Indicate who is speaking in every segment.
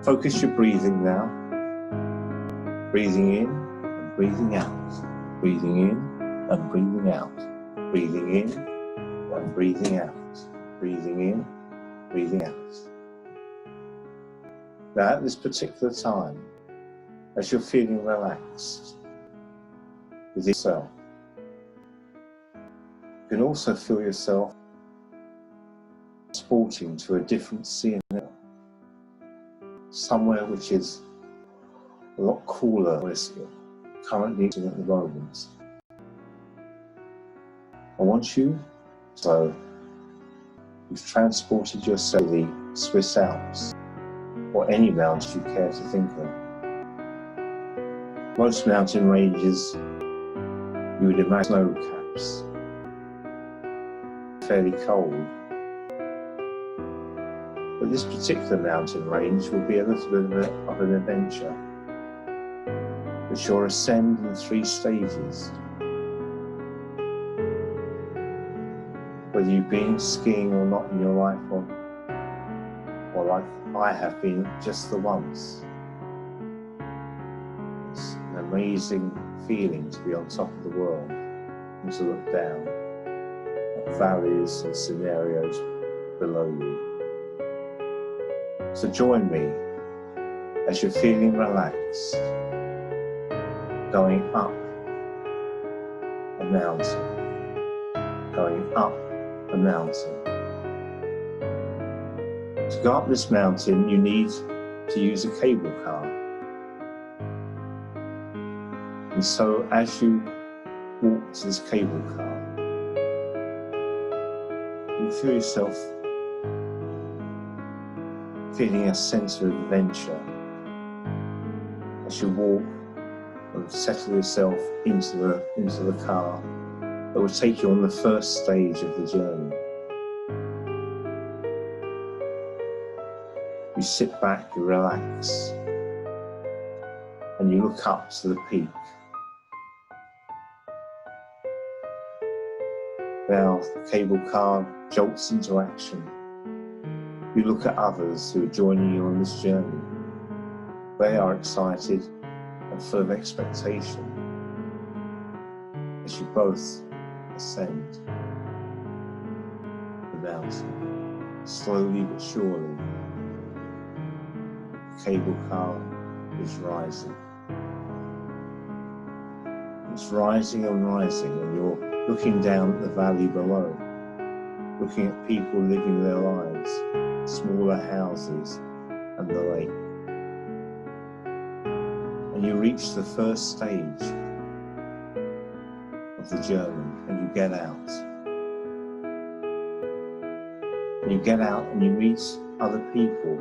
Speaker 1: Focus your breathing now. Breathing in and breathing out. Breathing in and breathing out. Breathing in and breathing out. Breathing in, breathing out. Now at this particular time, as you're feeling relaxed with yourself, you can also feel yourself transporting to a different scene, somewhere which is a lot cooler than you're currently at the moment. I want you, so you've transported yourself to the Swiss Alps, or any mountain you care to think of. Most mountain ranges, you would imagine snow caps, fairly cold. But this particular mountain range will be a little bit of an adventure, which you'll ascend in 3 stages. Whether you've been skiing or not in your life, or like I have been just the once. It's an amazing feeling to be on top of the world and to look down at valleys and scenarios below you. So join me as you're feeling relaxed, going up a mountain, going up a mountain. To go up this mountain, you need to use a cable car. And so as you walk to this cable car, you feel yourself feeling a sense of adventure as you walk and settle yourself into the car that will take you on the first stage of the journey. You sit back, you relax, and you look up to the peak. Now the cable car jolts into action. You look at others who are joining you on this journey. They are excited and full of expectation as you both ascend the mountain, slowly but surely. The cable car is rising. It's rising and rising, and you're looking down at the valley below, looking at people living their lives, smaller houses and the lake. And you reach the first stage of the journey, and you get out. And you get out and you meet other people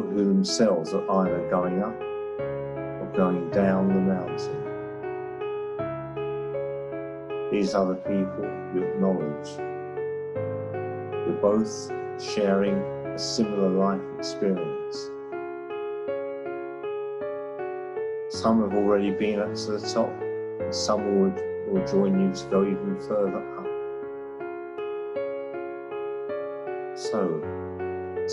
Speaker 1: who themselves are either going up or going down the mountain. These other people you acknowledge. You're both sharing a similar life experience. Some have already been up to the top, and some will join you to go even further up. So,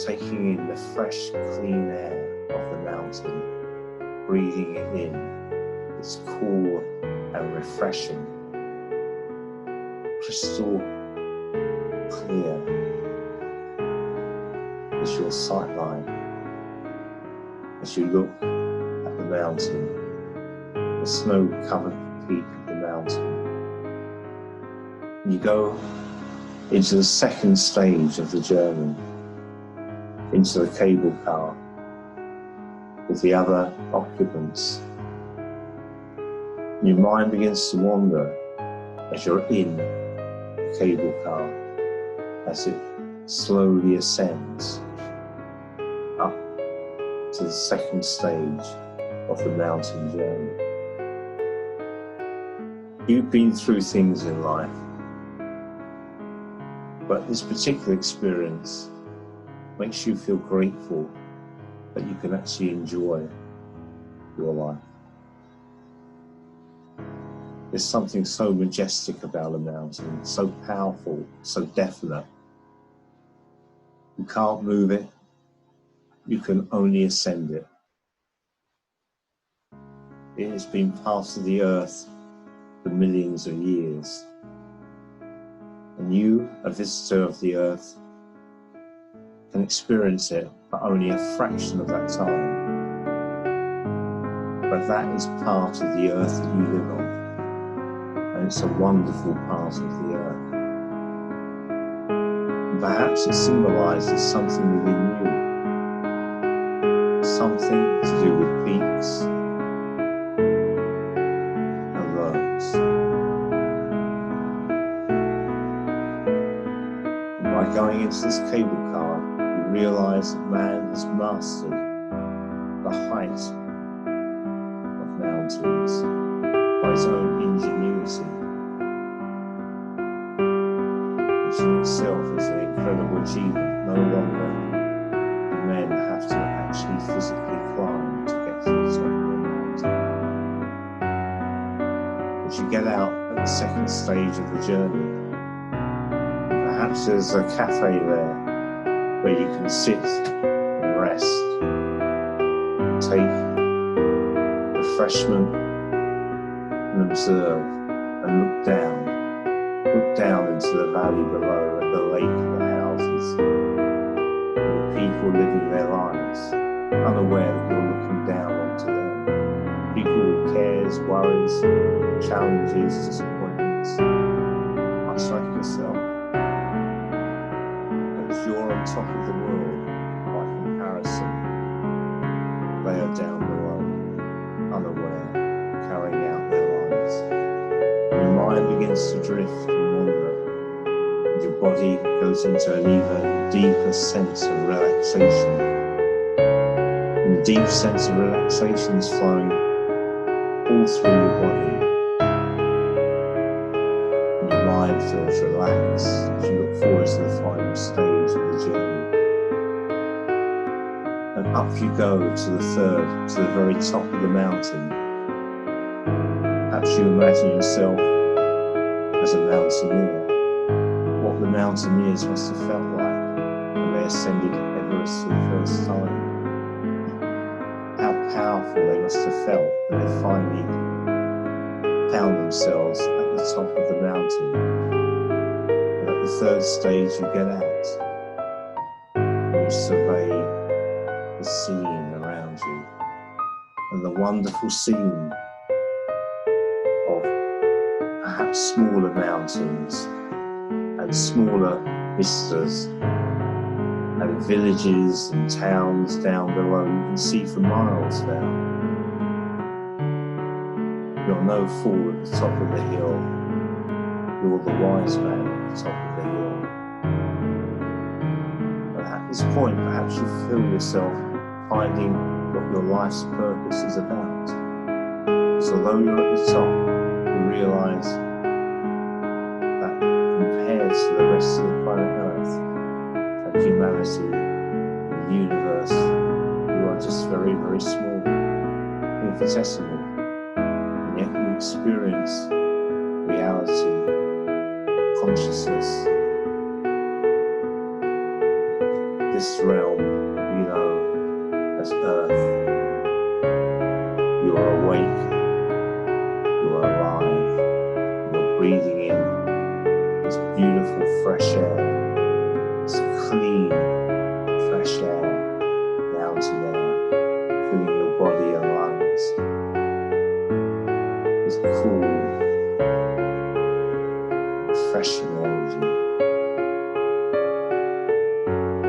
Speaker 1: taking in the fresh, clean air of the mountain, breathing it in, it's cool and refreshing, crystal clear is your sight line as you look at the mountain, the snow-covered peak of the mountain. You go into the second stage of the journey, into the cable car with the other occupants. Your mind begins to wander as you're in the cable car, as it slowly ascends up to the second stage of the mountain journey. You've been through things in life, but this particular experience makes you feel grateful that you can actually enjoy your life. There's something so majestic about a mountain, so powerful, so definite. You can't move it, you can only ascend it. It has been part of the earth for millions of years. And you, a visitor of the earth, can experience it for only a fraction of that time. But that is part of the earth that you live on. And it's a wonderful part of the earth. And perhaps it symbolises something within you. Something to do with peaks and lows. And by going into this cable car, you realise that man has mastered the height of mountains by his own ingenuity, which in itself is an incredible achievement. No longer do men have to actually physically climb to get to the top of the mountain. But you get out at the second stage of the journey. Perhaps there's a cafe there where you can sit and rest, take refreshment and observe and look down into the valley below at the lake and the houses, and the people living their lives, unaware that you're looking down onto them. People with cares, worries, challenges, disappointments, much like yourself. Because you're on top of the world, by comparison, they are down below, unaware, carrying out their lives. Your mind begins to drift and wander, and your body goes into an even deeper sense of relaxation. And the deep sense of relaxation is flowing all through your body. And your mind feels relaxed as you look forward to the final stage of the journey. And up you go to the very top of the mountain. Perhaps you imagine yourself as a mountaineer. What the mountaineers must have felt like when they ascended Everest for the first time. How powerful they must have felt when they finally found themselves at the top of the mountain. And at the third stage you get out and you survey the scene around you, and the wonderful scene of perhaps smaller mountains and smaller vistas and villages and towns down below. You can see for miles now. You're no fool at the top of the hill. You're the wise man at the top of the hill. And at this point, perhaps you feel yourself finding what your life's purpose is about. So although you're at the top, you realise that compared to the rest of the planet Earth and humanity and the universe, you are just very, very small, infinitesimal, and yet you experience reality, consciousness, this realm you know as Earth. You are awake, you are alive, you're breathing in this beautiful fresh air, this clean fresh air, mountain air, filling your body and lungs, this cool, refreshing energy.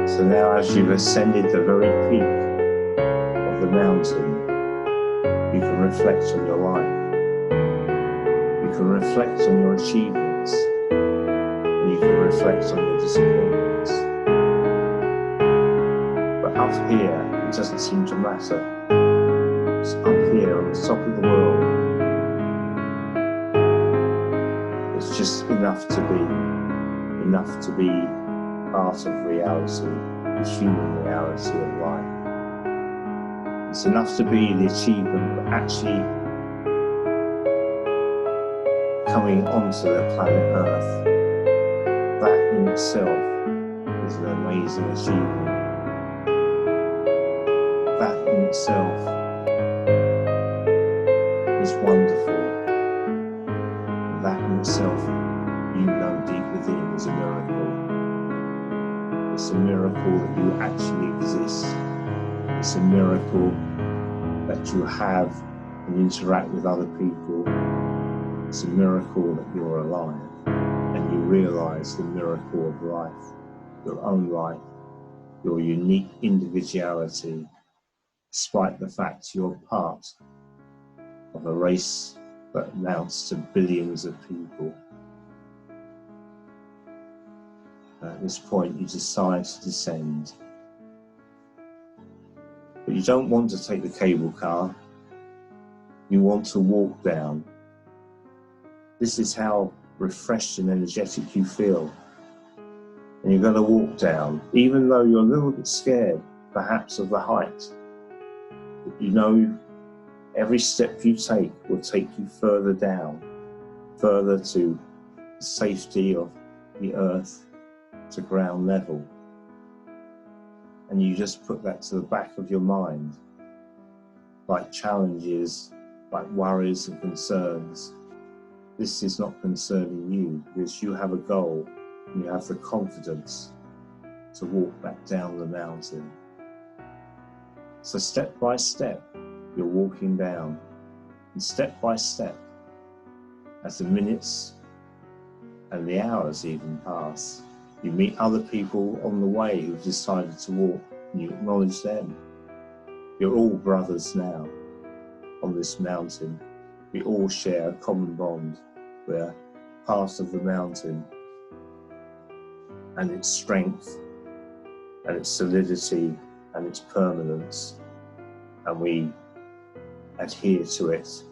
Speaker 1: So now as you've ascended the very peak of the mountain, you can reflect on your life. You can reflect on your achievements. And you can reflect on your disappointments. But up here, it doesn't seem to matter. It's up here on the top of the world. It's just enough to be part of reality, the human reality of life. It's enough to be the achievement, but actually coming onto the planet Earth, that in itself is an amazing achievement. That in itself is wonderful. That in itself, you know deep within, is a miracle. It's a miracle that you actually exist. It's a miracle that you have and interact with other people. It's a miracle that you're alive and you realize the miracle of life, your own life, your unique individuality, despite the fact you're part of a race that amounts to billions of people. At this point, you decide to descend. But you don't want to take the cable car. You want to walk down. This is how refreshed and energetic you feel. And you're going to walk down, even though you're a little bit scared, perhaps, of the height. But you know every step you take will take you further down, further to the safety of the earth, to ground level. And you just put that to the back of your mind, like challenges, like worries and concerns. This is not concerning you because you have a goal and you have the confidence to walk back down the mountain. So step by step, you're walking down, and step by step, as the minutes and the hours even pass, you meet other people on the way who've decided to walk, and you acknowledge them. You're all brothers now on this mountain. We all share a common bond. We're part of the mountain and its strength and its solidity and its permanence, and we adhere to it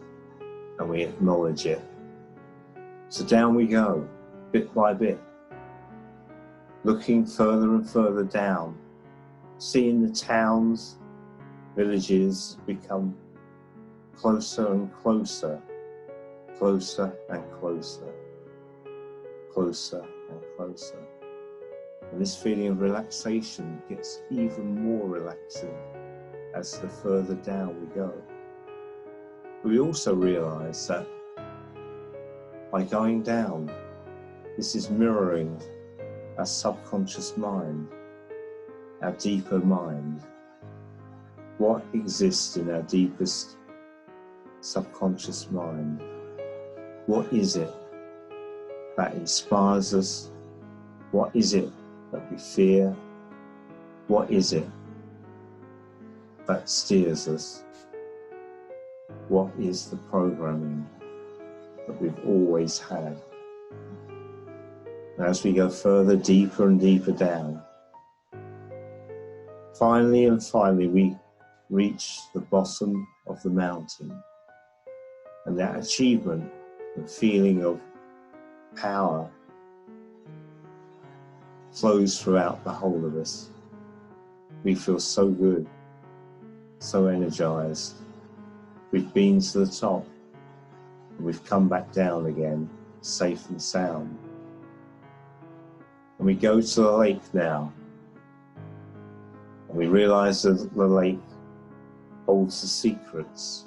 Speaker 1: and we acknowledge it. So down we go, bit by bit, looking further and further down, seeing the towns, villages become closer and closer, closer and closer, closer and closer. And this feeling of relaxation gets even more relaxing as the further down we go. But we also realize that by going down, this is mirroring our subconscious mind, our deeper mind. What exists in our deepest subconscious mind? What is it that inspires us? What is it that we fear? What is it that steers us? What is the programming that we've always had? And as we go further, deeper and deeper down, finally we reach the bottom of the mountain. And that achievement and feeling of power flows throughout the whole of us. We feel so good, so energized. We've been to the top, and we've come back down again, safe and sound. And we go to the lake now, and we realize that the lake holds the secrets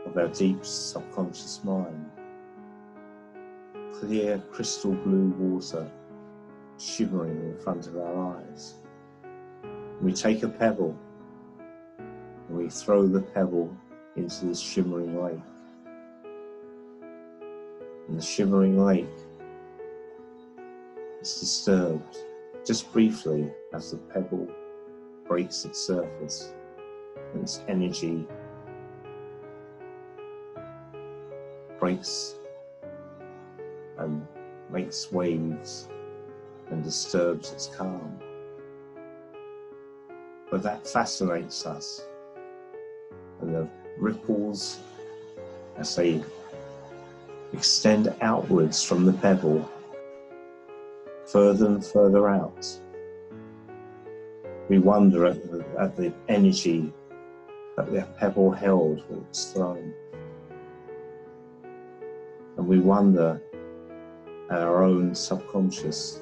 Speaker 1: of our deep subconscious mind. Clear crystal blue water shimmering in front of our eyes. And we take a pebble and we throw the pebble into this shimmering lake. And the shimmering lake is disturbed just briefly as the pebble breaks its surface and its energy breaks and makes waves and disturbs its calm. But that fascinates us, and the ripples, as they extend outwards from the pebble, further and further out, we wonder at the energy that the pebble held when it was thrown. And we wonder at our own subconscious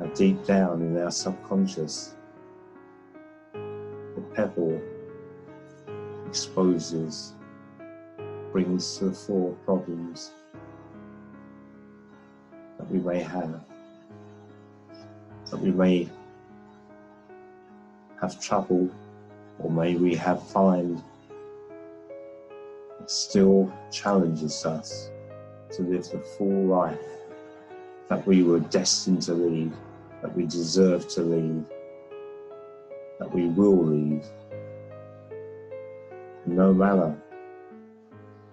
Speaker 1: how deep down in our subconscious, the pebble exposes, brings to the fore problems that we may have, that we may have trouble, or may we have find it still challenges us to live the full life that we were destined to lead, that we deserve to lead, that we will lead. And no matter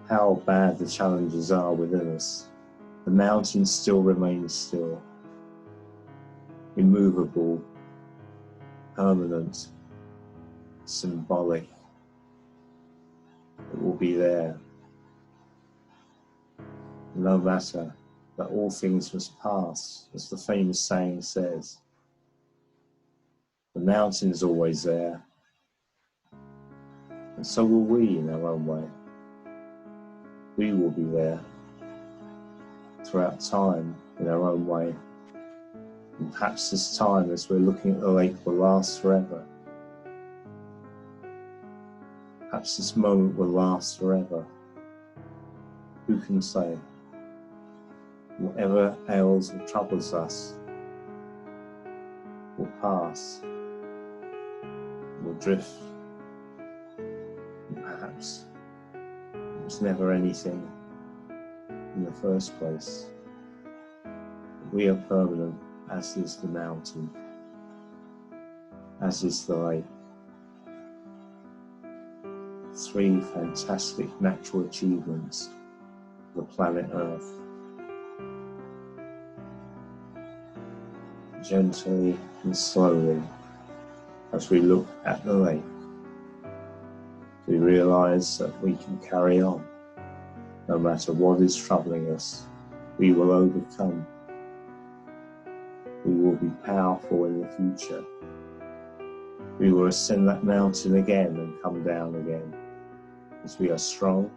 Speaker 1: how bad the challenges are within us, the mountain still remains still, immovable, permanent, symbolic. It will be there. No matter that all things must pass, as the famous saying says. The mountain is always there, and so will we in our own way. We will be there throughout time in our own way. And perhaps this time, as we're looking at the lake, will last forever. Perhaps this moment will last forever. Who can say? Whatever ails or troubles us will pass, will drift, and perhaps it was never anything in the first place. We are permanent, as is the mountain, as is the lake. Three fantastic natural achievements of the planet Earth. Gently and slowly, as we look at the lake, we realize that we can carry on. No matter what is troubling us, we will overcome. We will be powerful in the future. We will ascend that mountain again and come down again, as we are strong,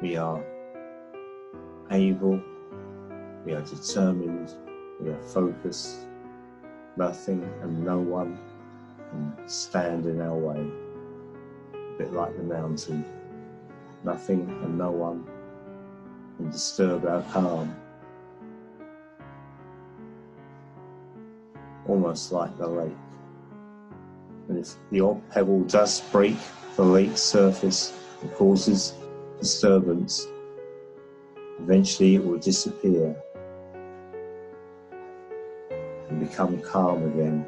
Speaker 1: we are able, we are determined, we are focused. Nothing and no one can stand in our way. A bit like the mountain. Nothing and no one can disturb our calm. Almost like the lake. And if the odd pebble does break the lake's surface and causes disturbance, eventually it will disappear and become calm again,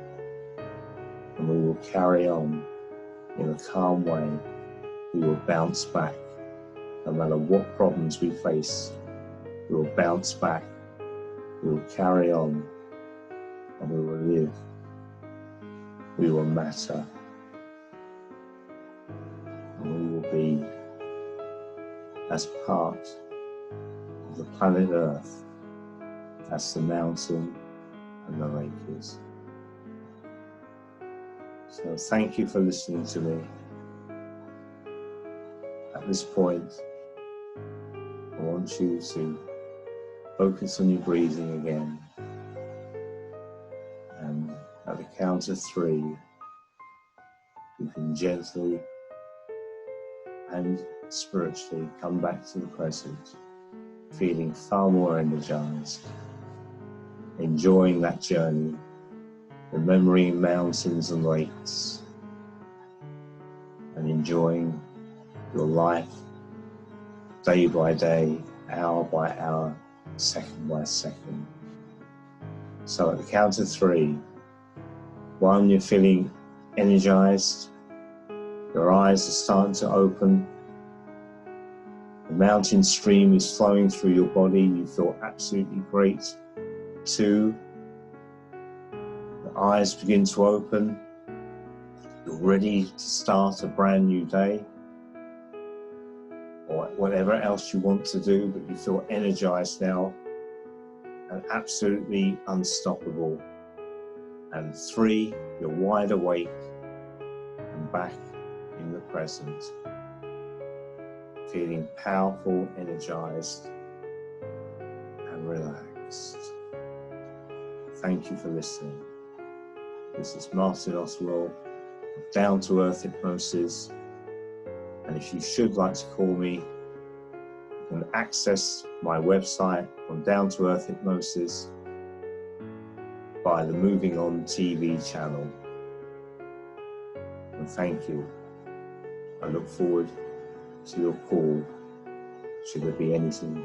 Speaker 1: and we will carry on in a calm way. We will bounce back. No matter what problems we face, we will bounce back, we will carry on, and we will live. We will matter, and we will be as part of the planet Earth as the mountain and the lake is. So thank you for listening to me. At this point, I want you to focus on your breathing again. And at the count of 3, you can gently and spiritually come back to the present, feeling far more energized, enjoying that journey, remembering mountains and lakes, and enjoying your life day by day, hour by hour, second by second. So at the count of 3, 1, you're feeling energized, your eyes are starting to open, the mountain stream is flowing through your body, you feel absolutely great. 2, the eyes begin to open, you're ready to start a brand new day, or whatever else you want to do, but you feel energized now and absolutely unstoppable. And 3, you're wide awake and back in the present, feeling powerful, energized, and relaxed. thank you for listening. This is Martin Oswald of Down to Earth Hypnosis. And if you should like to call me, you can access my website on Down to Earth Hypnosis by the Moving On TV channel. And thank you. I look forward to your call should there be anything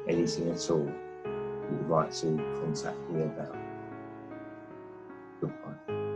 Speaker 1: at all you would like to contact me about. Goodbye.